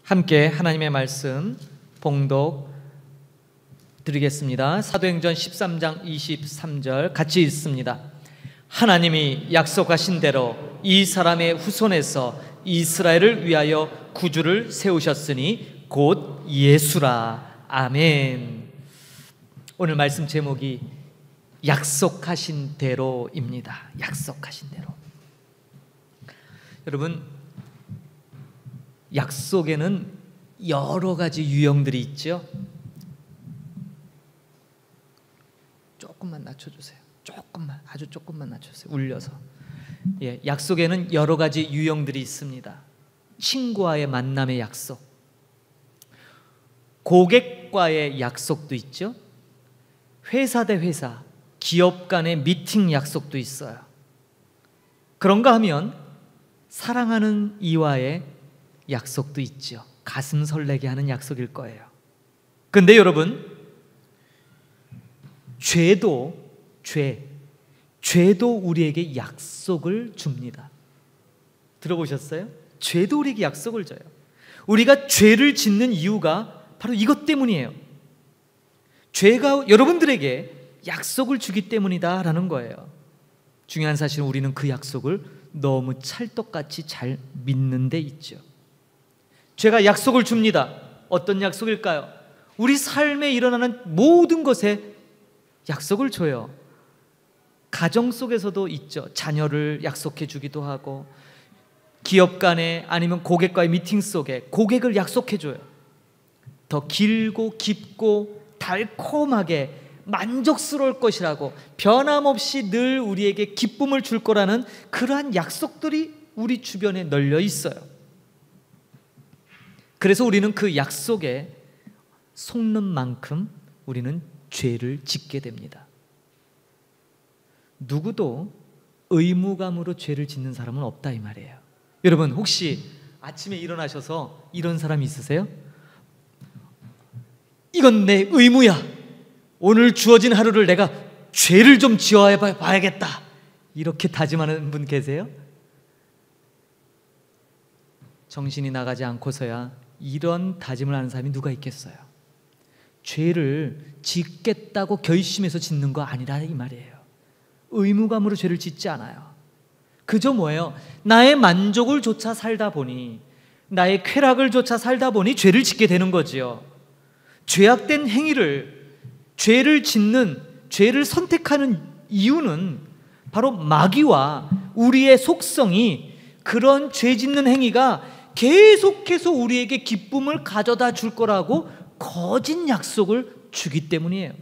함께 하나님의 말씀 봉독 드리겠습니다. 사도행전 13장 23절 같이 읽습니다. 하나님이 약속하신 대로 이 사람의 후손에서 이스라엘을 위하여 구주를 세우셨으니 곧 예수라. 아멘. 오늘 말씀 제목이 약속하신 대로입니다. 약속하신 대로. 여러분, 약속에는 여러 가지 유형들이 있죠. 조금만 낮춰주세요. 조금만, 아주 조금만 낮춰주세요. 울려서. 약속에는 여러 가지 유형들이 있습니다. 친구와의 만남의 약속, 고객과의 약속도 있죠. 회사 대 회사, 기업 간의 미팅 약속도 있어요. 그런가 하면 사랑하는 이와의 약속도 있죠. 가슴 설레게 하는 약속일 거예요. 근데 여러분, 죄도 우리에게 약속을 줍니다. 들어보셨어요? 죄도 우리에게 약속을 줘요. 우리가 죄를 짓는 이유가 바로 이것 때문이에요. 죄가 여러분들에게 약속을 주기 때문이다라는 거예요. 중요한 사실은 우리는 그 약속을 너무 찰떡같이 잘 믿는 데 있죠. 죄가 약속을 줍니다. 어떤 약속일까요? 우리 삶에 일어나는 모든 것에 약속을 줘요. 가정 속에서도 있죠. 자녀를 약속해 주기도 하고, 기업 간에 아니면 고객과의 미팅 속에 고객을 약속해 줘요. 더 길고 깊고 달콤하게 만족스러울 것이라고, 변함없이 늘 우리에게 기쁨을 줄 거라는 그러한 약속들이 우리 주변에 널려 있어요. 그래서 우리는 그 약속에 속는 만큼 우리는 죄를 짓게 됩니다. 누구도 의무감으로 죄를 짓는 사람은 없다 이 말이에요. 여러분, 혹시 아침에 일어나셔서 이런 사람이 있으세요? 이건 내 의무야. 오늘 주어진 하루를 내가 죄를 좀 지어봐야겠다. 이렇게 다짐하는 분 계세요? 정신이 나가지 않고서야 이런 다짐을 하는 사람이 누가 있겠어요? 죄를 짓겠다고 결심해서 짓는 거 아니라 이 말이에요. 의무감으로 죄를 짓지 않아요. 그저 뭐예요? 나의 만족을 조차 살다 보니, 나의 쾌락을 조차 살다 보니 죄를 짓게 되는 거지요. 죄악된 행위를, 죄를 짓는, 죄를 선택하는 이유는 바로 마귀와 우리의 속성이 그런 죄 짓는 행위가 계속해서 우리에게 기쁨을 가져다 줄 거라고 거짓 약속을 주기 때문이에요.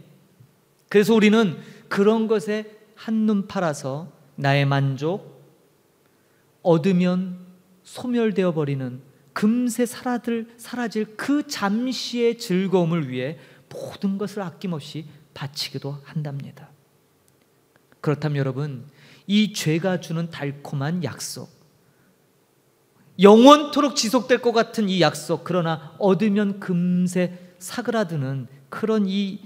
그래서 우리는 그런 것에 한눈 팔아서 나의 만족, 얻으면 소멸되어 버리는, 금세 사라질 그 잠시의 즐거움을 위해 모든 것을 아낌없이 바치기도 한답니다. 그렇다면 여러분, 이 죄가 주는 달콤한 약속, 영원토록 지속될 것 같은 이 약속, 그러나 얻으면 금세 사그라드는 그런 이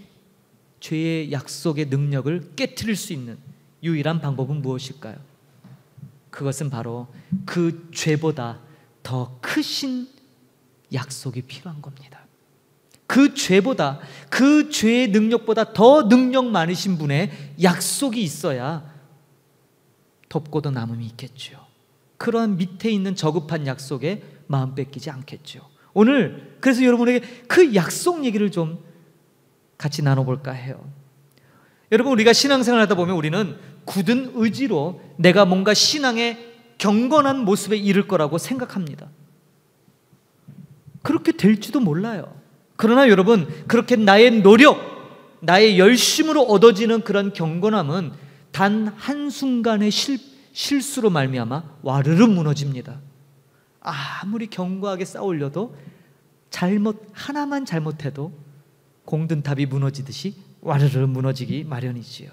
죄의 약속의 능력을 깨트릴 수 있는 유일한 방법은 무엇일까요? 그것은 바로 그 죄보다 더 크신 약속이 필요한 겁니다. 그 죄보다, 그 죄의 능력보다 더 능력 많으신 분의 약속이 있어야 덮고도 남음이 있겠죠. 그런 밑에 있는 저급한 약속에 마음 뺏기지 않겠죠. 오늘 그래서 여러분에게 그 약속 얘기를 좀 같이 나눠볼까 해요. 여러분, 우리가 신앙생활 하다 보면 우리는 굳은 의지로 내가 뭔가 신앙의 경건한 모습에 이를 거라고 생각합니다. 그렇게 될지도 몰라요. 그러나 여러분, 그렇게 나의 노력, 나의 열심으로 얻어지는 그런 경건함은 단 한순간의 실수로 말미암아 와르르 무너집니다. 아무리 견고하게 쌓으려도 하나만 잘못해도 공든탑이 무너지듯이 와르르 무너지기 마련이지요.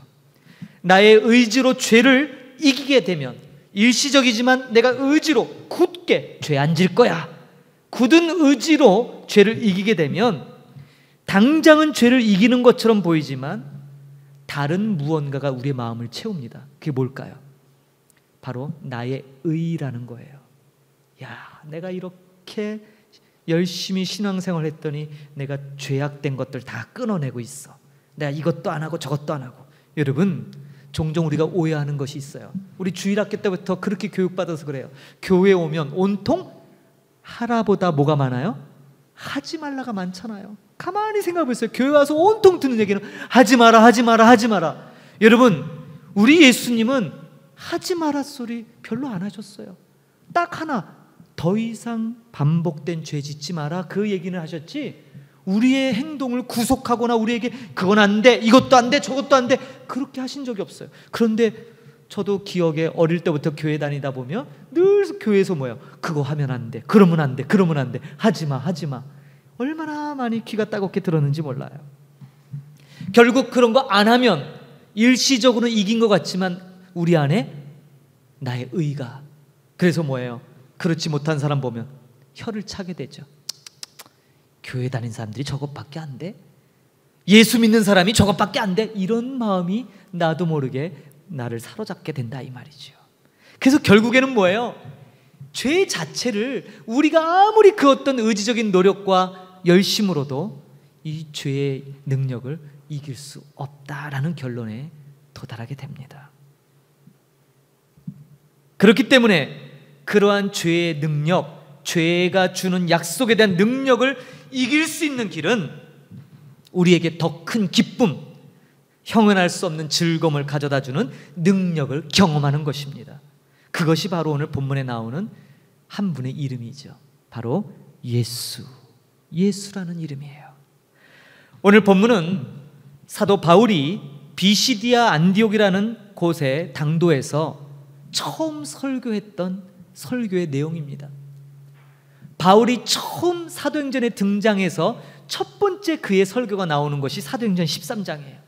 나의 의지로 죄를 이기게 되면, 일시적이지만 내가 의지로 굳게 죄 안 질 거야, 굳은 의지로 죄를 이기게 되면 당장은 죄를 이기는 것처럼 보이지만 다른 무언가가 우리의 마음을 채웁니다. 그게 뭘까요? 바로 나의 의라는 거예요. 야, 내가 이렇게 열심히 신앙생활 했더니 내가 죄악된 것들 다 끊어내고 있어. 내가 이것도 안 하고 저것도 안 하고. 여러분, 종종 우리가 오해하는 것이 있어요. 우리 주일학교 때부터 그렇게 교육받아서 그래요. 교회에 오면 온통 하라보다 뭐가 많아요? 하지 말라가 많잖아요. 가만히 생각해 보세요. 교회 와서 온통 듣는 얘기는 하지 마라, 하지 마라, 하지 마라. 여러분, 우리 예수님은 하지 마라 소리 별로 안 하셨어요. 딱 하나, 더 이상 반복된 죄 짓지 마라, 그 얘기는 하셨지, 우리의 행동을 구속하거나 우리에게 그건 안 돼, 이것도 안 돼, 저것도 안 돼, 그렇게 하신 적이 없어요. 그런데 저도 기억에 어릴 때부터 교회 다니다 보면 늘 교회에서 뭐예요? 그거 하면 안 돼, 그러면 안 돼, 그러면 안 돼, 하지 마, 하지 마. 얼마나 많이 귀가 따갑게 들었는지 몰라요. 결국 그런 거 안 하면 일시적으로는 이긴 것 같지만 우리 안에 나의 의가, 그래서 뭐예요? 그렇지 못한 사람 보면 혀를 차게 되죠. 교회 다닌 사람들이 저것밖에 안 돼? 예수 믿는 사람이 저것밖에 안 돼? 이런 마음이 나도 모르게 나를 사로잡게 된다, 이 말이죠. 그래서 결국에는 뭐예요? 죄 자체를 우리가 아무리 그 어떤 의지적인 노력과 열심으로도 이 죄의 능력을 이길 수 없다라는 결론에 도달하게 됩니다. 그렇기 때문에 그러한 죄의 능력, 죄가 주는 약속에 대한 능력을 이길 수 있는 길은 우리에게 더 큰 기쁨, 형언할 수 없는 즐거움을 가져다주는 능력을 경험하는 것입니다. 그것이 바로 오늘 본문에 나오는 한 분의 이름이죠. 바로 예수, 예수라는 이름이에요. 오늘 본문은 사도 바울이 비시디아 안디옥이라는 곳의 당도에서 처음 설교했던 설교의 내용입니다. 바울이 처음 사도행전에 등장해서 첫 번째 그의 설교가 나오는 것이 사도행전 13장이에요.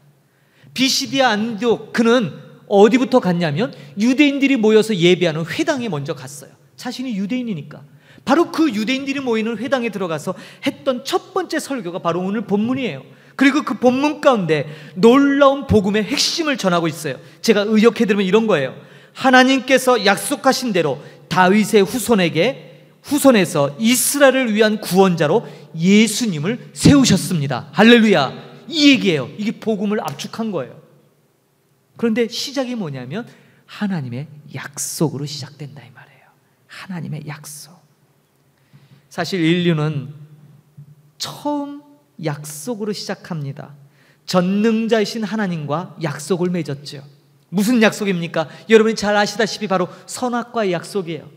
비시디아 안디옥, 그는 어디부터 갔냐면 유대인들이 모여서 예배하는 회당에 먼저 갔어요. 자신이 유대인이니까. 바로 그 유대인들이 모이는 회당에 들어가서 했던 첫 번째 설교가 바로 오늘 본문이에요. 그리고 그 본문 가운데 놀라운 복음의 핵심을 전하고 있어요. 제가 의역해드리면 이런 거예요. 하나님께서 약속하신 대로 다윗의 후손에서 이스라엘을 위한 구원자로 예수님을 세우셨습니다. 할렐루야. 이 얘기예요. 이게 복음을 압축한 거예요. 그런데 시작이 뭐냐면 하나님의 약속으로 시작된다, 이 말이에요. 하나님의 약속. 사실 인류는 처음 약속으로 시작합니다. 전능자이신 하나님과 약속을 맺었죠. 무슨 약속입니까? 여러분이 잘 아시다시피 바로 선악과의 약속이에요.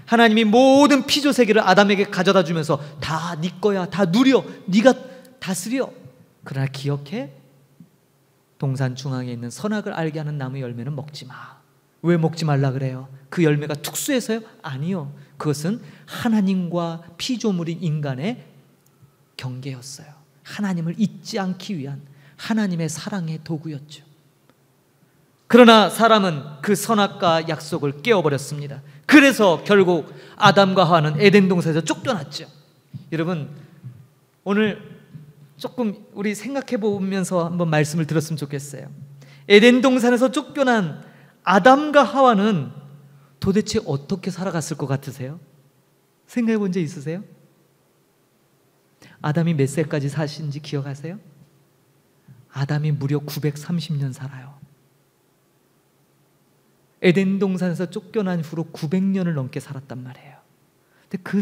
하나님이 모든 피조 세계를 아담에게 가져다 주면서 다 네 거야, 다 누려, 네가 다스려. 그러나 기억해, 동산 중앙에 있는 선악을 알게 하는 나무 열매는 먹지 마. 왜 먹지 말라 그래요? 그 열매가 특수해서요? 아니요. 그것은 하나님과 피조물인 인간의 경계였어요. 하나님을 잊지 않기 위한 하나님의 사랑의 도구였죠. 그러나 사람은 그 선악과 약속을 깨워버렸습니다. 그래서 결국 아담과 하와는 에덴 동산에서 쫓겨났죠. 여러분, 오늘 조금 우리 생각해 보면서 한번 말씀을 들었으면 좋겠어요. 에덴 동산에서 쫓겨난 아담과 하와는 도대체 어떻게 살아갔을 것 같으세요? 생각해 본 적 있으세요? 아담이 몇 세까지 사신지 기억하세요? 아담이 무려 930년 살아요. 에덴 동산에서 쫓겨난 후로 900년을 넘게 살았단 말이에요. 근데 그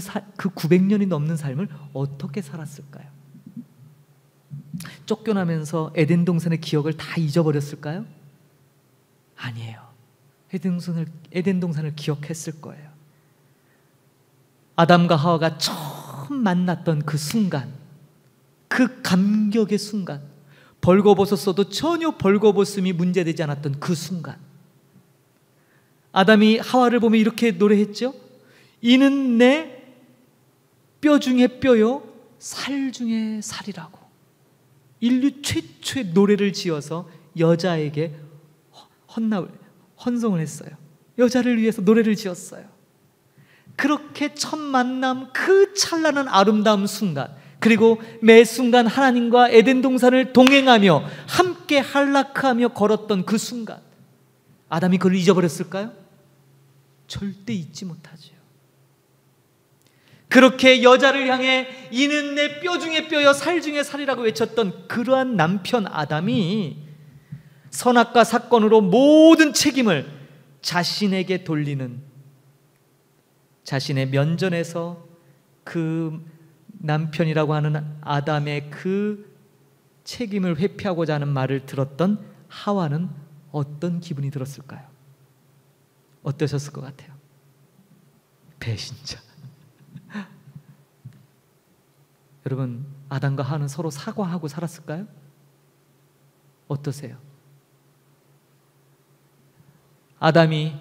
900년이 넘는 삶을 어떻게 살았을까요? 쫓겨나면서 에덴 동산의 기억을 다 잊어버렸을까요? 아니에요. 에덴 동산을 기억했을 거예요. 아담과 하와가 처음 만났던 그 순간, 그 감격의 순간, 벌거벗었어도 전혀 벌거벗음이 문제되지 않았던 그 순간, 아담이 하와를 보며 이렇게 노래했죠. 이는 내 뼈 중에 뼈요 살 중에 살이라고. 인류 최초의 노래를 지어서 여자에게 헌송을 했어요. 여자를 위해서 노래를 지었어요. 그렇게 첫 만남, 그 찬란한 아름다운 순간, 그리고 매 순간 하나님과 에덴 동산을 동행하며 함께 한락하며 걸었던 그 순간, 아담이 그걸 잊어버렸을까요? 절대 잊지 못하죠. 그렇게 여자를 향해 이는 내 뼈 중에 뼈여 살 중에 살이라고 외쳤던 그러한 남편 아담이 선악과 사건으로 모든 책임을 자신에게 돌리는, 자신의 면전에서 그 남편이라고 하는 아담의 그 책임을 회피하고자 하는 말을 들었던 하와는 어떤 기분이 들었을까요? 어떠셨을 것 같아요? 배신자. 여러분, 아담과 하와는 서로 사과하고 살았을까요? 어떠세요? 아담이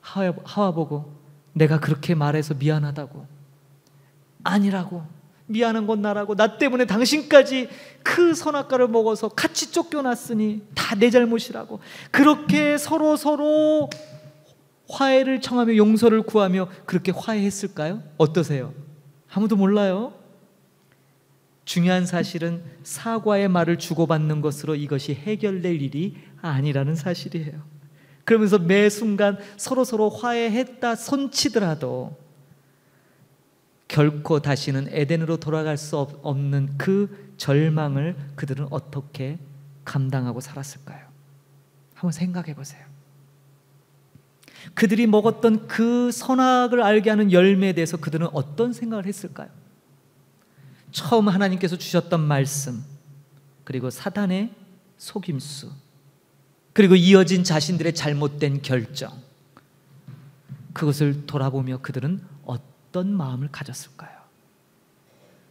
하와 보고 내가 그렇게 말해서 미안하다고, 아니라고, 미안한 건 나라고, 나 때문에 당신까지 그 선악과를 먹어서 같이 쫓겨났으니 다 내 잘못이라고, 그렇게 서로 화해를 청하며 용서를 구하며 그렇게 화해했을까요? 어떠세요? 아무도 몰라요. 중요한 사실은 사과의 말을 주고받는 것으로 이것이 해결될 일이 아니라는 사실이에요. 그러면서 매 순간 서로 화해했다 손치더라도 결코 다시는 에덴으로 돌아갈 수 없는 그 절망을 그들은 어떻게 감당하고 살았을까요? 한번 생각해 보세요. 그들이 먹었던 그 선악을 알게 하는 열매에 대해서 그들은 어떤 생각을 했을까요? 처음 하나님께서 주셨던 말씀, 그리고 사단의 속임수, 그리고 이어진 자신들의 잘못된 결정, 그것을 돌아보며 그들은 어떤 마음을 가졌을까요?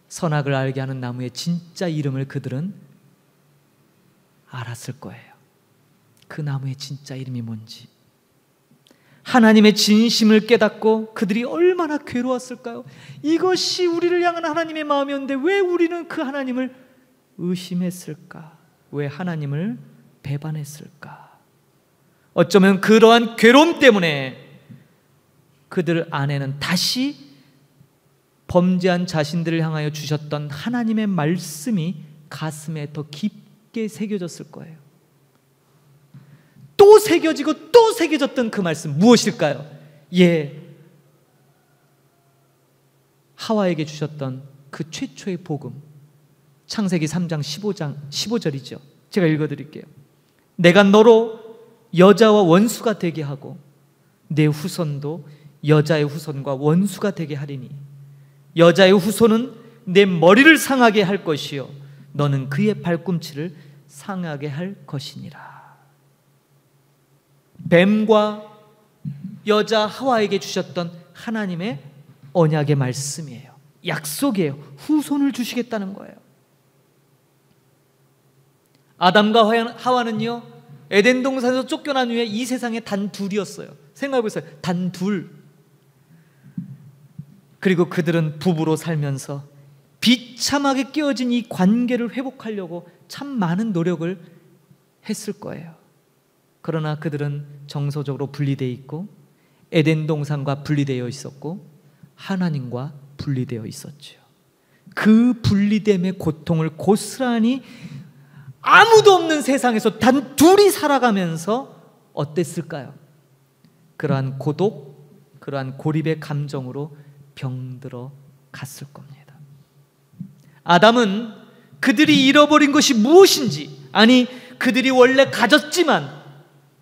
선악을 알게 하는 나무의 진짜 이름을 그들은 알았을 거예요. 그 나무의 진짜 이름이 뭔지, 하나님의 진심을 깨닫고 그들이 얼마나 괴로웠을까요? 이것이 우리를 향한 하나님의 마음이었는데 왜 우리는 그 하나님을 의심했을까? 왜 하나님을 배반했을까? 어쩌면 그러한 괴로움 때문에 그들 안에는 다시 범죄한 자신들을 향하여 주셨던 하나님의 말씀이 가슴에 더 깊게 새겨졌을 거예요. 또 새겨지고 또 새겨졌던 그 말씀 무엇일까요? 하와에게 주셨던 그 최초의 복음, 창세기 3장 15절이죠. 제가 읽어드릴게요. 내가 너로 여자와 원수가 되게 하고 내 후손도 여자의 후손과 원수가 되게 하리니 여자의 후손은 내 머리를 상하게 할 것이요 너는 그의 발꿈치를 상하게 할 것이니라. 뱀과 여자 하와에게 주셨던 하나님의 언약의 말씀이에요. 약속이에요. 후손을 주시겠다는 거예요. 아담과 하와는요, 에덴 동산에서 쫓겨난 후에 이 세상에 단 둘이었어요. 생각해 보세요. 단 둘. 그리고 그들은 부부로 살면서 비참하게 깨어진 이 관계를 회복하려고 참 많은 노력을 했을 거예요. 그러나 그들은 정서적으로 분리되어 있고 에덴 동산과 분리되어 있었고 하나님과 분리되어 있었죠. 그 분리됨의 고통을 고스란히 아무도 없는 세상에서 단 둘이 살아가면서 어땠을까요? 그러한 고독, 그러한 고립의 감정으로 병들어 갔을 겁니다. 아담은 그들이 잃어버린 것이 무엇인지, 아니 그들이 원래 가졌지만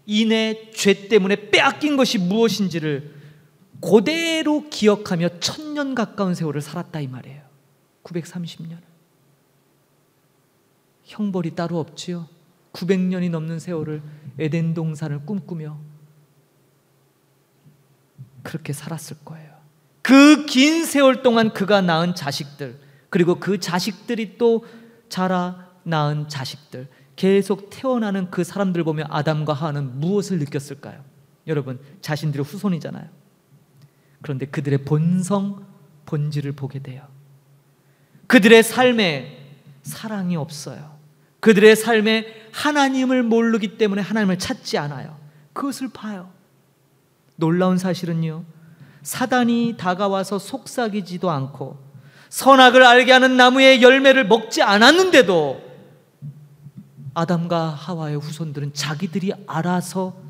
이내 죄 때문에 빼앗긴 것이 무엇인지를 그대로 기억하며 1000년 가까운 세월을 살았다 이 말이에요. 930년. 형벌이 따로 없지요. 900년이 넘는 세월을 에덴 동산을 꿈꾸며 그렇게 살았을 거예요. 그 긴 세월 동안 그가 낳은 자식들, 그리고 그 자식들이 또 자라 낳은 자식들, 계속 태어나는 그 사람들 보며 아담과 하와는 무엇을 느꼈을까요? 여러분, 자신들의 후손이잖아요. 그런데 그들의 본질을 보게 돼요. 그들의 삶에 사랑이 없어요. 그들의 삶에 하나님을 모르기 때문에 하나님을 찾지 않아요. 그것을 봐요. 놀라운 사실은요, 사단이 다가와서 속삭이지도 않고 선악을 알게 하는 나무의 열매를 먹지 않았는데도 아담과 하와의 후손들은 자기들이 알아서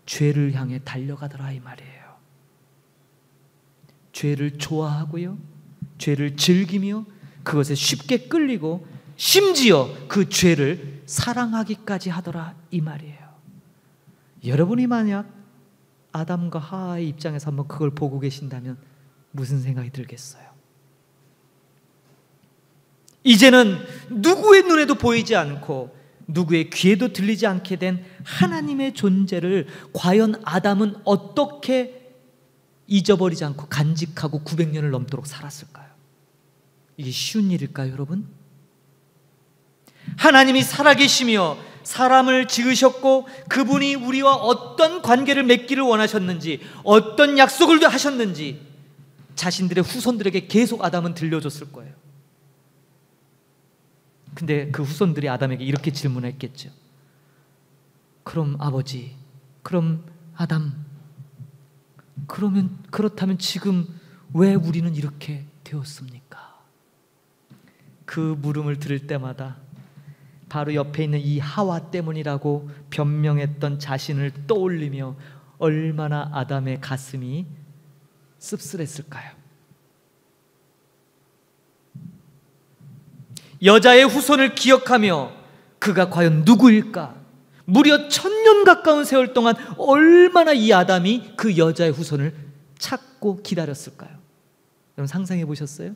죄를 향해 달려가더라 이 말이에요. 죄를 좋아하고요, 죄를 즐기며 그것에 쉽게 끌리고 심지어 그 죄를 사랑하기까지 하더라, 이 말이에요. 여러분이 만약 아담과 하와의 입장에서 한번 그걸 보고 계신다면 무슨 생각이 들겠어요? 이제는 누구의 눈에도 보이지 않고 누구의 귀에도 들리지 않게 된 하나님의 존재를 과연 아담은 어떻게 잊어버리지 않고 간직하고 900년을 넘도록 살았을까요? 이게 쉬운 일일까요, 여러분? 하나님이 살아계시며 사람을 지으셨고 그분이 우리와 어떤 관계를 맺기를 원하셨는지, 어떤 약속을 하셨는지 자신들의 후손들에게 계속 아담은 들려줬을 거예요. 근데 그 후손들이 아담에게 이렇게 질문했겠죠. 그럼 아버지, 그럼 아담, 그렇다면 지금 왜 우리는 이렇게 되었습니까? 그 물음을 들을 때마다 바로 옆에 있는 이 하와 때문이라고 변명했던 자신을 떠올리며 얼마나 아담의 가슴이 씁쓸했을까요? 여자의 후손을 기억하며 그가 과연 누구일까? 무려 1000년 가까운 세월 동안 얼마나 이 아담이 그 여자의 후손을 찾고 기다렸을까요? 여러분 상상해 보셨어요?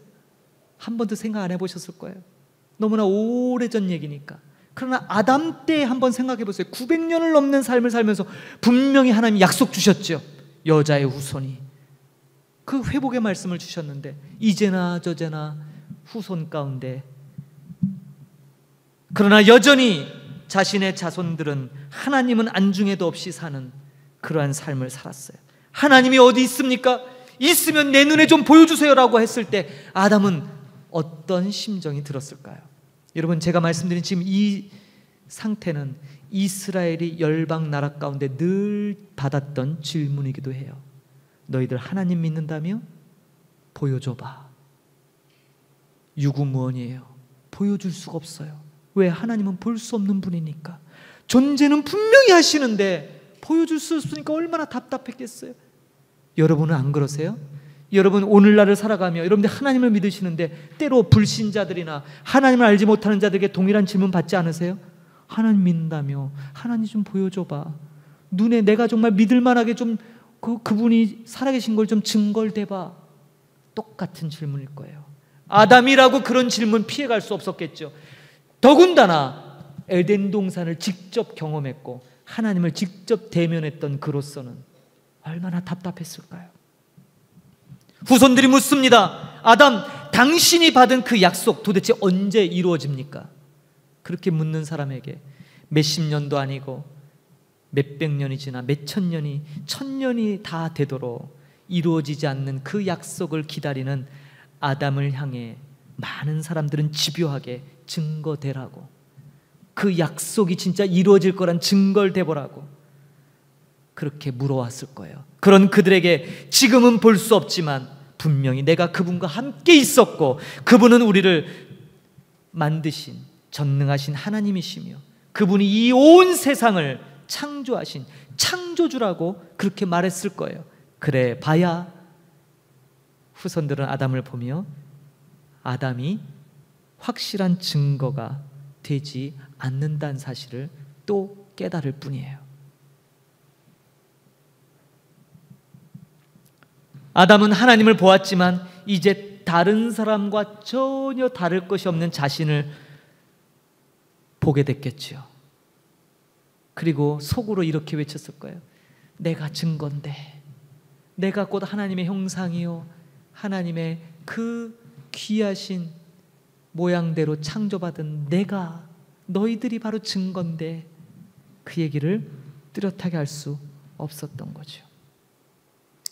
한 번도 생각 안 해보셨을 거예요. 너무나 오래전 얘기니까. 그러나 아담 때 한번 생각해 보세요. 900년을 넘는 삶을 살면서 분명히 하나님이 약속 주셨죠. 여자의 후손이. 그 회복의 말씀을 주셨는데 이제나 저제나 후손 가운데, 그러나 여전히 자신의 자손들은 하나님은 안중에도 없이 사는 그러한 삶을 살았어요. 하나님이 어디 있습니까? 있으면 내 눈에 좀 보여주세요라고 했을 때 아담은 어떤 심정이 들었을까요? 여러분, 제가 말씀드린 지금 이 상태는 이스라엘이 열방 나라 가운데 늘 받았던 질문이기도 해요. 너희들 하나님 믿는다며? 보여줘봐. 유구무원이에요. 보여줄 수가 없어요. 왜? 하나님은 볼 수 없는 분이니까. 존재는 분명히 하시는데 보여줄 수 없으니까 얼마나 답답했겠어요. 여러분은 안 그러세요? 여러분 오늘날을 살아가며 여러분들 하나님을 믿으시는데 때로 불신자들이나 하나님을 알지 못하는 자들에게 동일한 질문 받지 않으세요? 하나님 믿는다며? 하나님 좀 보여줘봐. 눈에 내가 정말 믿을 만하게 좀 그분이 살아계신 걸 좀 증거를 대봐. 똑같은 질문일 거예요. 아담이라고 그런 질문 피해갈 수 없었겠죠. 더군다나 에덴 동산을 직접 경험했고 하나님을 직접 대면했던 그로서는 얼마나 답답했을까요? 후손들이 묻습니다. 아담, 당신이 받은 그 약속 도대체 언제 이루어집니까? 그렇게 묻는 사람에게 몇십 년도 아니고 몇백 년이 지나 몇천 년이, 1000년이 다 되도록 이루어지지 않는 그 약속을 기다리는 아담을 향해 많은 사람들은 집요하게 증거대라고, 그 약속이 진짜 이루어질 거란 증거를 대보라고 그렇게 물어왔을 거예요. 그런 그들에게 지금은 볼 수 없지만 분명히 내가 그분과 함께 있었고 그분은 우리를 만드신 전능하신 하나님이시며 그분이 이 온 세상을 창조하신 창조주라고 그렇게 말했을 거예요. 그래 봐야 후손들은 아담을 보며 아담이 확실한 증거가 되지 않는다는 사실을 또 깨달을 뿐이에요. 아담은 하나님을 보았지만 이제 다른 사람과 전혀 다를 것이 없는 자신을 보게 됐겠지요. 그리고 속으로 이렇게 외쳤을 거예요. 내가 증거인데, 내가 곧 하나님의 형상이요 하나님의 그 귀하신 모양대로 창조받은 내가, 너희들이 바로 증거인데 그 얘기를 뚜렷하게 할 수 없었던 거죠.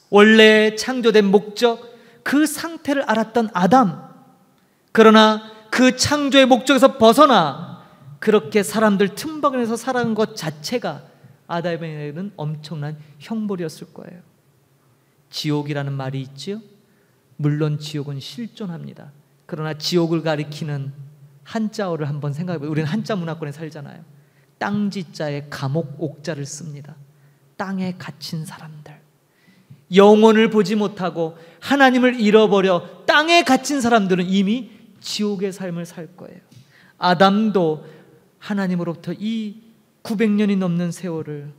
원래 창조된 목적, 그 상태를 알았던 아담, 그러나 그 창조의 목적에서 벗어나 그렇게 사람들 틈바구니에서 살아가는 것 자체가 아담에게는 엄청난 형벌이었을 거예요. 지옥이라는 말이 있지요. 물론 지옥은 실존합니다. 그러나 지옥을 가리키는 한자어를 한번 생각해보세요. 우리는 한자 문화권에 살잖아요. 땅지자에 감옥 옥자를 씁니다. 땅에 갇힌 사람들. 영혼을 보지 못하고 하나님을 잃어버려 땅에 갇힌 사람들은 이미 지옥의 삶을 살 거예요. 아담도 하나님으로부터 이 900년이 넘는 세월을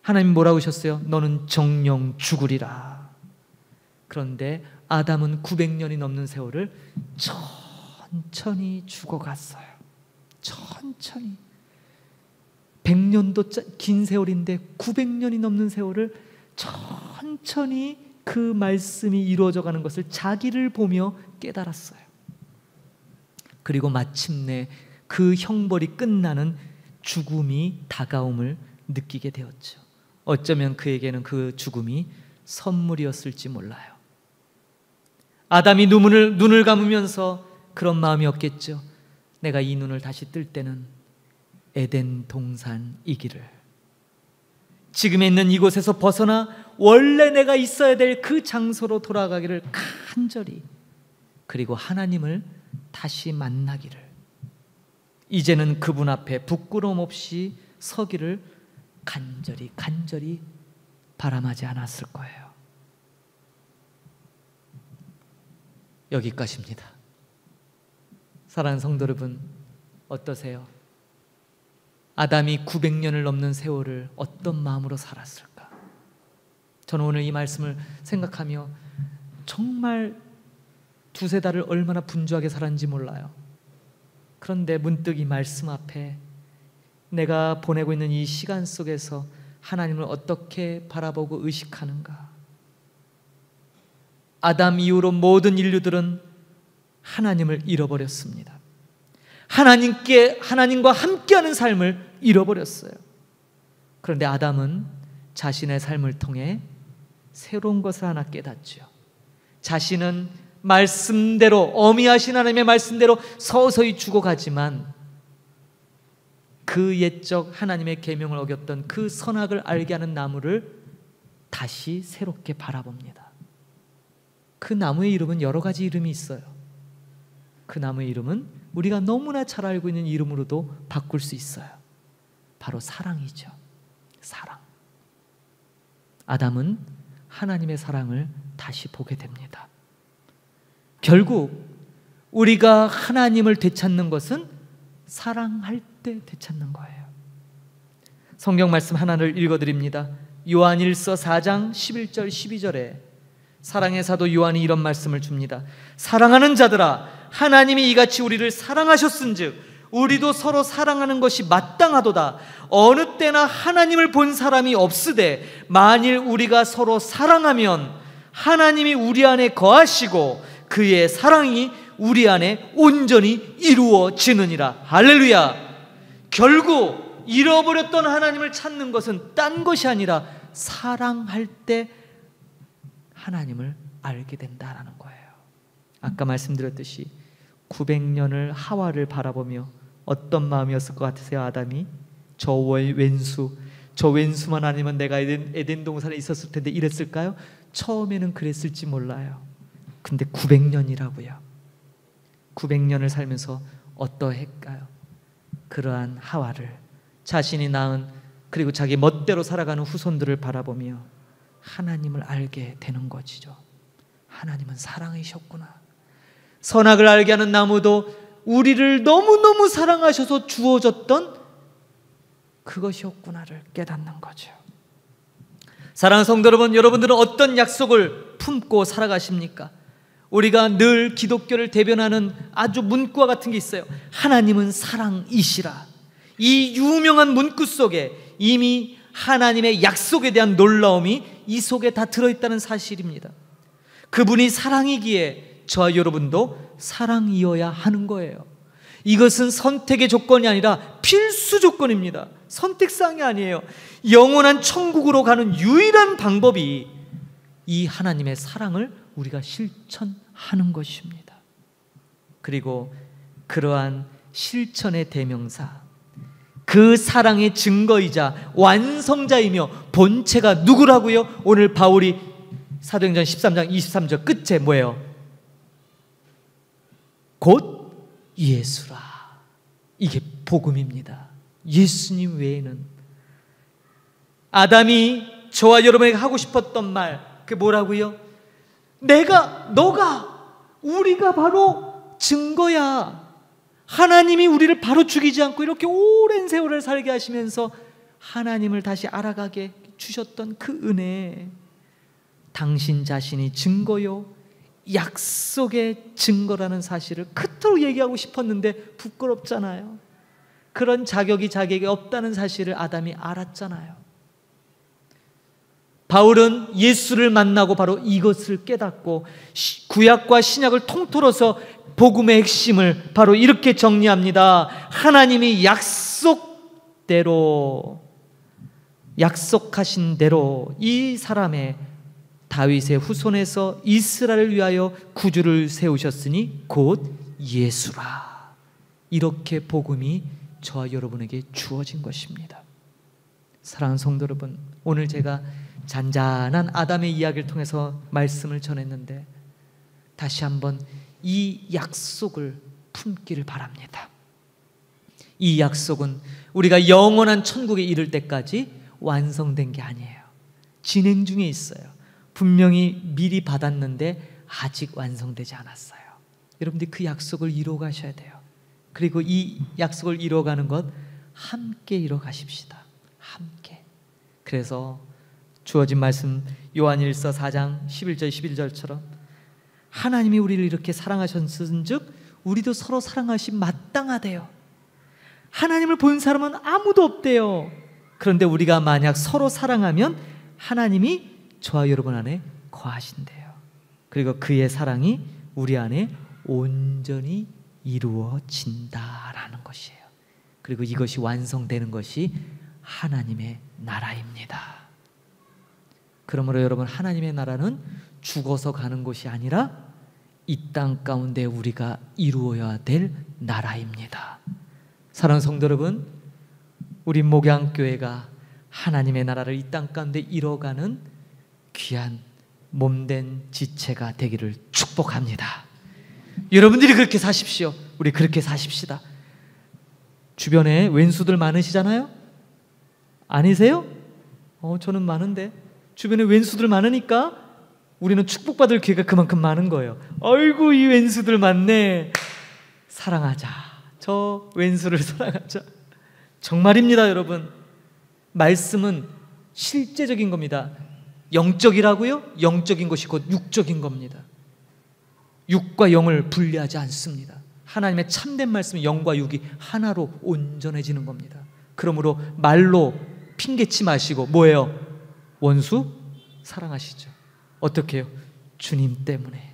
하나님 뭐라고 하셨어요? 너는 정령 죽으리라. 그런데 아담은 900년이 넘는 세월을 천천히 죽어갔어요. 천천히. 100년도 긴 세월인데 900년이 넘는 세월을 천천히 그 말씀이 이루어져 가는 것을 자기를 보며 깨달았어요. 그리고 마침내 그 형벌이 끝나는 죽음이 다가옴을 느끼게 되었죠. 어쩌면 그에게는 그 죽음이 선물이었을지 몰라요. 아담이 눈을 감으면서 그런 마음이었겠죠. 내가 이 눈을 다시 뜰 때는 에덴 동산이기를, 지금에 있는 이곳에서 벗어나 원래 내가 있어야 될 그 장소로 돌아가기를 간절히, 그리고 하나님을 다시 만나기를, 이제는 그분 앞에 부끄러움 없이 서기를 간절히 바람하지 않았을 거예요. 여기까지입니다. 사랑하는 성도 여러분, 어떠세요? 아담이 900년을 넘는 세월을 어떤 마음으로 살았을까? 저는 오늘 이 말씀을 생각하며 정말 두세 달을 얼마나 분주하게 살았는지 몰라요. 그런데 문득 이 말씀 앞에 내가 보내고 있는 이 시간 속에서 하나님을 어떻게 바라보고 의식하는가? 아담 이후로 모든 인류들은 하나님을 잃어버렸습니다. 하나님과 함께하는 삶을 잃어버렸어요. 그런데 아담은 자신의 삶을 통해 새로운 것을 하나 깨닫죠. 자신은 말씀대로, 어미하신 하나님의 말씀대로 서서히 죽어가지만 그 옛적 하나님의 계명을 어겼던 그 선악을 알게 하는 나무를 다시 새롭게 바라봅니다. 그 나무의 이름은 여러 가지 이름이 있어요. 그 나무의 이름은 우리가 너무나 잘 알고 있는 이름으로도 바꿀 수 있어요. 바로 사랑이죠. 사랑. 아담은 하나님의 사랑을 다시 보게 됩니다. 결국 우리가 하나님을 되찾는 것은 사랑할 때 되찾는 거예요. 성경 말씀 하나를 읽어드립니다. 요한일서 4장 11절 12절에 사랑의 사도 요한이 이런 말씀을 줍니다. 사랑하는 자들아, 하나님이 이같이 우리를 사랑하셨은즉 우리도 서로 사랑하는 것이 마땅하도다. 어느 때나 하나님을 본 사람이 없으되 만일 우리가 서로 사랑하면 하나님이 우리 안에 거하시고 그의 사랑이 우리 안에 온전히 이루어지느니라. 할렐루야. 결국 잃어버렸던 하나님을 찾는 것은 딴 것이 아니라 사랑할 때 하나님을 알게 된다라는 거예요. 아까 말씀드렸듯이 900년을 하와를 바라보며 어떤 마음이었을 것 같으세요? 아담이 저 왼수만 아니면 내가 에덴 동산에 있었을 텐데 이랬을까요? 처음에는 그랬을지 몰라요. 근데 900년이라고요. 900년을 살면서 어떠했까요? 그러한 하와를, 자신이 낳은 그리고 자기 멋대로 살아가는 후손들을 바라보며 하나님을 알게 되는 것이죠. 하나님은 사랑이셨구나. 선악을 알게 하는 나무도 우리를 너무너무 사랑하셔서 주어졌던 그것이었구나를 깨닫는 거죠. 사랑하는 성도 여러분, 여러분들은 어떤 약속을 품고 살아가십니까? 우리가 늘 기독교를 대변하는 아주 문구와 같은 게 있어요. 하나님은 사랑이시라. 이 유명한 문구 속에 이미 하나님의 약속에 대한 놀라움이 이 속에 다 들어있다는 사실입니다. 그분이 사랑이기에 저와 여러분도 사랑이어야 하는 거예요. 이것은 선택의 조건이 아니라 필수 조건입니다. 선택사항이 아니에요. 영원한 천국으로 가는 유일한 방법이 이 하나님의 사랑을 우리가 실천하는 것입니다. 그리고 그러한 실천의 대명사, 그 사랑의 증거이자 완성자이며 본체가 누구라고요? 오늘 바울이 사도행전 13장 23절 끝에 뭐예요? 곧 예수라. 이게 복음입니다. 예수님 외에는. 아담이 저와 여러분에게 하고 싶었던 말, 그게 뭐라고요? 우리가 바로 증거야. 하나님이 우리를 바로 죽이지 않고 이렇게 오랜 세월을 살게 하시면서 하나님을 다시 알아가게 주셨던 그 은혜, 당신 자신이 증거요, 약속의 증거라는 사실을 그토록 얘기하고 싶었는데 부끄럽잖아요. 그런 자격이 자기에게 없다는 사실을 아담이 알았잖아요. 바울은 예수를 만나고 바로 이것을 깨닫고 구약과 신약을 통틀어서 복음의 핵심을 바로 이렇게 정리합니다. 하나님이 약속하신 대로 이 사람의 다윗의 후손에서 이스라엘을 위하여 구주를 세우셨으니 곧 예수라. 이렇게 복음이 저와 여러분에게 주어진 것입니다. 사랑하는 성도 여러분, 오늘 제가 잔잔한 아담의 이야기를 통해서 말씀을 전했는데 다시 한번 이 약속을 품기를 바랍니다. 이 약속은 우리가 영원한 천국에 이를 때까지 완성된 게 아니에요. 진행 중에 있어요. 분명히 미리 받았는데 아직 완성되지 않았어요. 여러분들이 그 약속을 이루어 가셔야 돼요. 그리고 이 약속을 이루어가는 것 함께 이루어가십시다. 함께. 그래서 주어진 말씀 요한일서 4장 11절 11절처럼 하나님이 우리를 이렇게 사랑하셨은즉 우리도 서로 사랑하시 마땅하대요. 하나님을 본 사람은 아무도 없대요. 그런데 우리가 만약 서로 사랑하면 하나님이 저와 여러분 안에 거하신대요. 그리고 그의 사랑이 우리 안에 온전히 이루어진다라는 것이에요. 그리고 이것이 완성되는 것이 하나님의 나라입니다. 그러므로 여러분, 하나님의 나라는 죽어서 가는 곳이 아니라 이 땅 가운데 우리가 이루어야 될 나라입니다. 사랑하는 성도 여러분, 우리 목양교회가 하나님의 나라를 이 땅 가운데 이뤄가는 귀한 몸된 지체가 되기를 축복합니다. 여러분들이 그렇게 사십시오. 우리 그렇게 사십시다. 주변에 왼수들 많으시잖아요? 아니세요? 저는 많은데. 주변에 왼수들 많으니까 우리는 축복받을 기회가 그만큼 많은 거예요. 아이고, 이 왼수들 많네. 사랑하자. 저 왼수를 사랑하자. 정말입니다, 여러분. 말씀은 실제적인 겁니다. 영적이라고요? 영적인 것이 곧 육적인 겁니다. 육과 영을 분리하지 않습니다. 하나님의 참된 말씀은 영과 육이 하나로 온전해지는 겁니다. 그러므로 말로 핑계치 마시고 뭐예요? 원수 사랑하시죠. 어떻게 해요? 주님 때문에.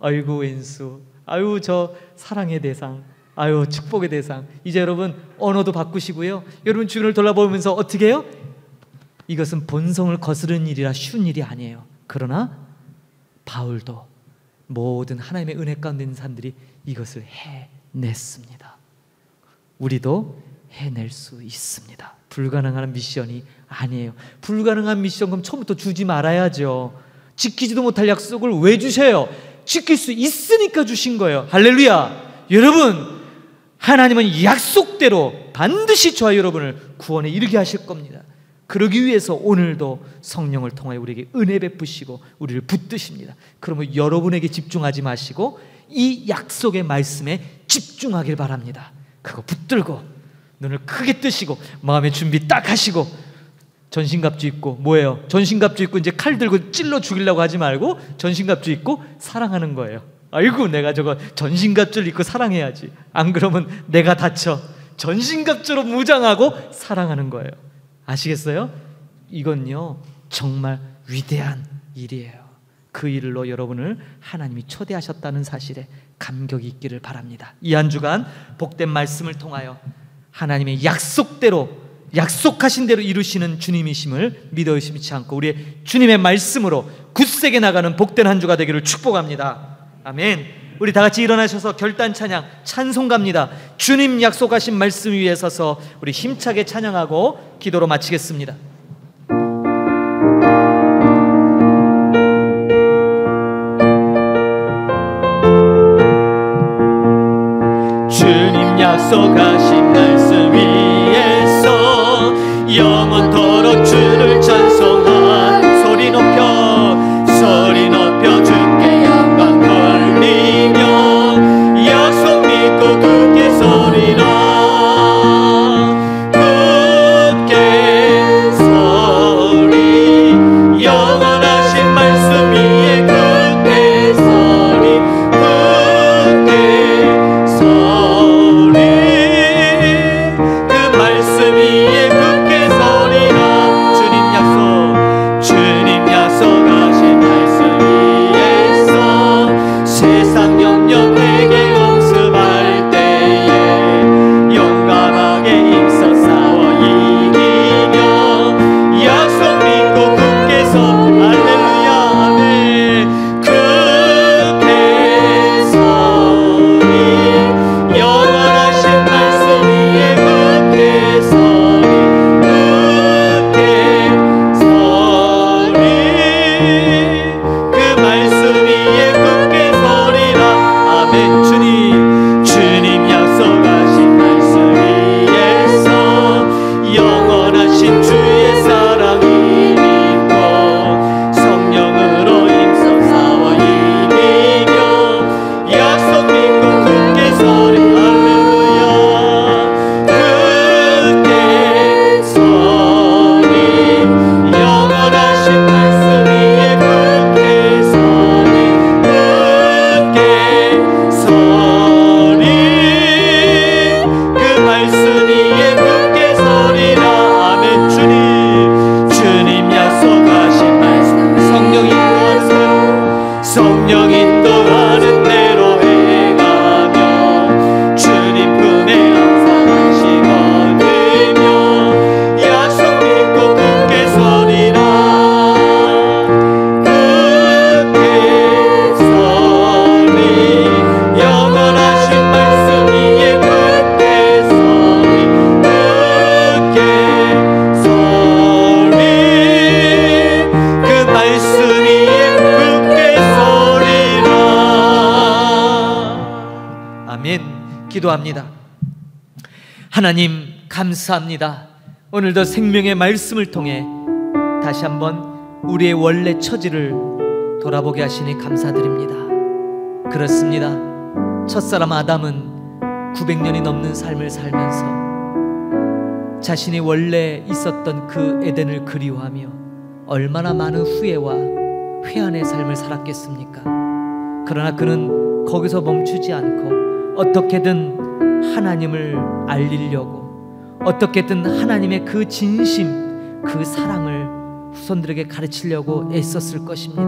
아이고 왼수, 아유 저 사랑의 대상, 아유 축복의 대상. 이제 여러분 언어도 바꾸시고요. 여러분 주변을 돌아보면서 어떻게 해요? 이것은 본성을 거스르는 일이라 쉬운 일이 아니에요. 그러나 바울도 모든 하나님의 은혜 가운데 있는 사람들이 이것을 해냈습니다. 우리도 해낼 수 있습니다. 불가능한 미션이 아니에요. 불가능한 미션 그럼 처음부터 주지 말아야죠. 지키지도 못할 약속을 왜 주셔요? 지킬 수 있으니까 주신 거예요. 할렐루야. 여러분, 하나님은 약속대로 반드시 저와 여러분을 구원에 이르게 하실 겁니다. 그러기 위해서 오늘도 성령을 통하여 우리에게 은혜 베푸시고 우리를 붙드십니다. 그러면 여러분에게 집중하지 마시고 이 약속의 말씀에 집중하길 바랍니다. 그거 붙들고 눈을 크게 뜨시고 마음의 준비 딱 하시고 전신갑주 입고 뭐예요? 전신갑주 입고 이제 칼 들고 찔러 죽이려고 하지 말고 전신갑주 입고 사랑하는 거예요. 아이고 내가 저거 전신갑주를 입고 사랑해야지. 안 그러면 내가 다쳐. 전신갑주로 무장하고 사랑하는 거예요. 아시겠어요? 이건요 정말 위대한 일이에요. 그 일로 여러분을 하나님이 초대하셨다는 사실에 감격이 있기를 바랍니다. 이 한 주간 복된 말씀을 통하여 하나님의 약속대로 약속하신 대로 이루시는 주님이심을 믿어 의심치 않고 우리의 주님의 말씀으로 굳세게 나가는 복된 한 주가 되기를 축복합니다. 아멘. 우리 다 같이 일어나셔서 결단 찬양 찬송갑니다. 주님 약속하신 말씀 위에 서서 우리 힘차게 찬양하고 기도로 마치겠습니다. 주님 약속하신 말씀 위에서 영원토록 주를 찬송하 믿고 굳게 서리라. 굳게 서리 영원하신 말씀 위에 굳게 서리. 굳게 서리 그 말씀 위에 굳게 서리라. 주님 약속하신 말씀 위에서 세상 영역에게 공습할 때에 용감하게 힘써 싸워 이기며 약속 믿고 굳게 서. 할렐루야 아멘. 굳게 서리 영원하신 말씀 위에 굳게 서리. 굳게 서리 그 말씀 위에 굳게 서리라. 아멘. 주님 약속하신 말씀 위에서 영원하신 주의 사랑이 믿고 성령으로 힘써 싸워 이기며 약속 믿고 굳게 서리. 할렐루야. 굳게 서리 영원하신 말씀 위에 굳게 서리. 굳게 서리 그 말씀 위에 굳게 서리라. 아멘. 주님 약속하신 말씀 성령 인도하는 대로 행하며 주님 품에 항상 안식 얻으며 약속 믿고 굳게 서리라. 굳게 서리 영원하신 말씀 위에 굳게 서리. 굳게 서리 그 말씀 위에 굳게 서리라. 아멘. 기도합니다. 하나님 감사합니다. 오늘도 생명의 말씀을 통해 다시 한번 우리의 원래 처지를 돌아보게 하시니 감사드립니다. 그렇습니다. 첫사람 아담은 900년이 넘는 삶을 살면서 자신이 원래 있었던 그 에덴을 그리워하며 얼마나 많은 후회와 회한의 삶을 살았겠습니까? 그러나 그는 거기서 멈추지 않고 어떻게든 하나님을 알리려고, 어떻게든 하나님의 그 진심, 그 사랑을 후손들에게 가르치려고 애썼을 것입니다.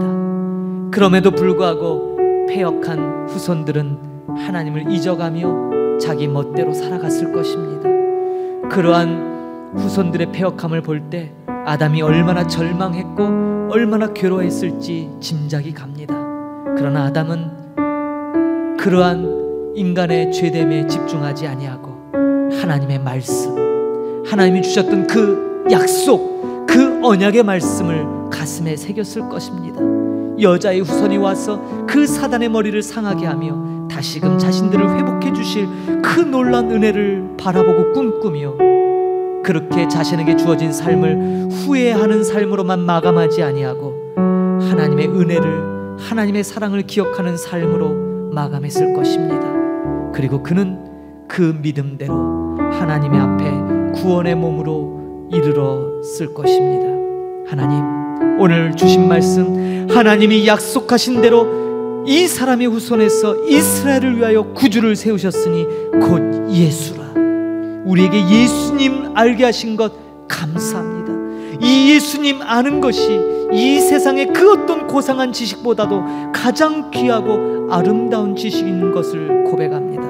그럼에도 불구하고 패역한 후손들은 하나님을 잊어가며 자기 멋대로 살아갔을 것입니다. 그러한 후손들의 패역함을 볼 때 아담이 얼마나 절망했고 얼마나 괴로워했을지 짐작이 갑니다. 그러나 아담은 그러한 인간의 죄됨에 집중하지 아니하고 하나님의 말씀, 하나님이 주셨던 그 약속, 그 언약의 말씀을 가슴에 새겼을 것입니다. 여자의 후손이 와서 그 사단의 머리를 상하게 하며 다시금 자신들을 회복해 주실 그 놀라운 은혜를 바라보고 꿈꾸며 그렇게 자신에게 주어진 삶을 후회하는 삶으로만 마감하지 아니하고 하나님의 은혜를, 하나님의 사랑을 기억하는 삶으로 마감했을 것입니다. 그리고 그는 그 믿음대로 하나님의 앞에 구원의 몸으로 이르렀을 것입니다. 하나님, 오늘 주신 말씀, 하나님이 약속하신 대로 이 사람의 후손에서 이스라엘을 위하여 구주를 세우셨으니 곧 예수라. 우리에게 예수님 알게 하신 것 감사합니다. 이 예수님 아는 것이 이 세상의 그 어떤 고상한 지식보다도 가장 귀하고 아름다운 지식인 것을 고백합니다.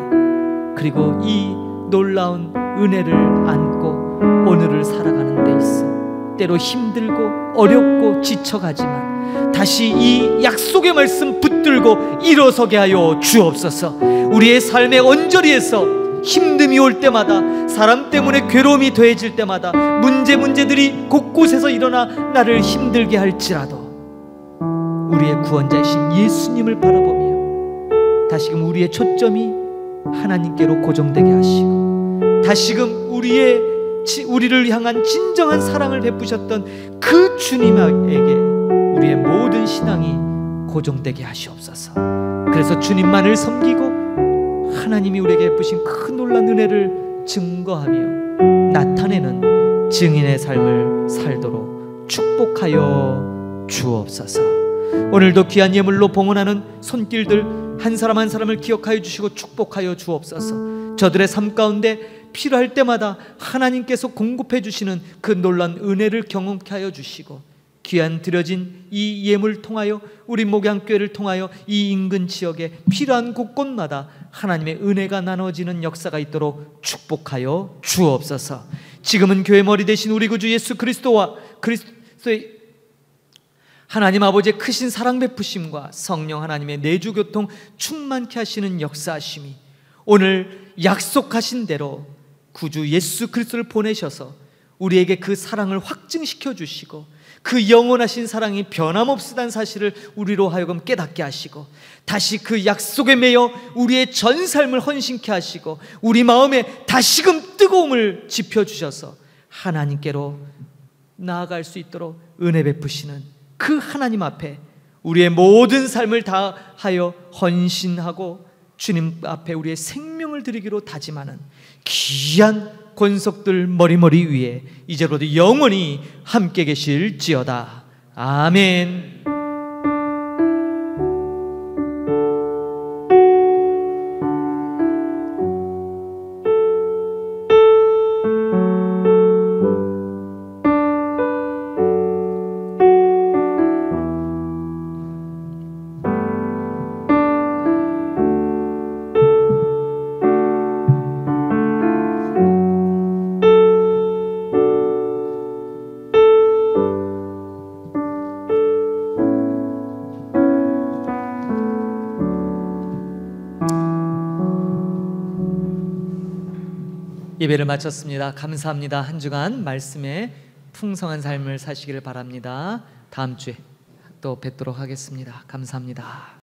그리고 이 놀라운 은혜를 안고 오늘을 살아가는 데 있어 때로 힘들고 어렵고 지쳐가지만 다시 이 약속의 말씀 붙들고 일어서게 하여 주옵소서. 우리의 삶의 언저리에서 힘듦이 올 때마다, 사람 때문에 괴로움이 더해질 때마다, 문제들이 곳곳에서 일어나 나를 힘들게 할지라도 우리의 구원자이신 예수님을 바라보며 다시금 우리의 초점이 하나님께로 고정되게 하시고 다시금 우리를 향한 진정한 사랑을 베푸셨던 그 주님에게 우리의 모든 신앙이 고정되게 하시옵소서. 그래서 주님만을 섬기고 하나님이 우리에게 베푸신 큰 놀라운 은혜를 증거하며 나타내는 증인의 삶을 살도록 축복하여 주옵소서. 오늘도 귀한 예물로 봉헌하는 손길들 한 사람 한 사람을 기억하여 주시고 축복하여 주옵소서. 저들의 삶 가운데 필요할 때마다 하나님께서 공급해 주시는 그 놀라운 은혜를 경험케 하여 주시고, 귀한 드려진 이 예물 통하여 우리 목양교회를 통하여 이 인근 지역에 필요한 곳곳마다 하나님의 은혜가 나눠지는 역사가 있도록 축복하여 주옵소서. 지금은 교회 머리 되신 우리 구주 예수 그리스도와 그리스도의 하나님 아버지의 크신 사랑 베푸심과 성령 하나님의 내주교통 충만케 하시는 역사하심이 오늘 약속하신 대로 구주 예수 그리스도를 보내셔서 우리에게 그 사랑을 확증시켜 주시고, 그 영원하신 사랑이 변함없으다는 사실을 우리로 하여금 깨닫게 하시고, 다시 그 약속에 매여 우리의 전 삶을 헌신케 하시고, 우리 마음에 다시금 뜨거움을 지펴주셔서 하나님께로 나아갈 수 있도록 은혜 베푸시는 그 하나님 앞에 우리의 모든 삶을 다하여 헌신하고 주님 앞에 우리의 생명을 드리기로 다짐하는 귀한 권속들 머리머리 위에 이제로도 영원히 함께 계실지어다. 아멘. 예배를 마쳤습니다. 감사합니다. 한 주간 말씀에 풍성한 삶을 사시기를 바랍니다. 다음 주에 또 뵙도록 하겠습니다. 감사합니다.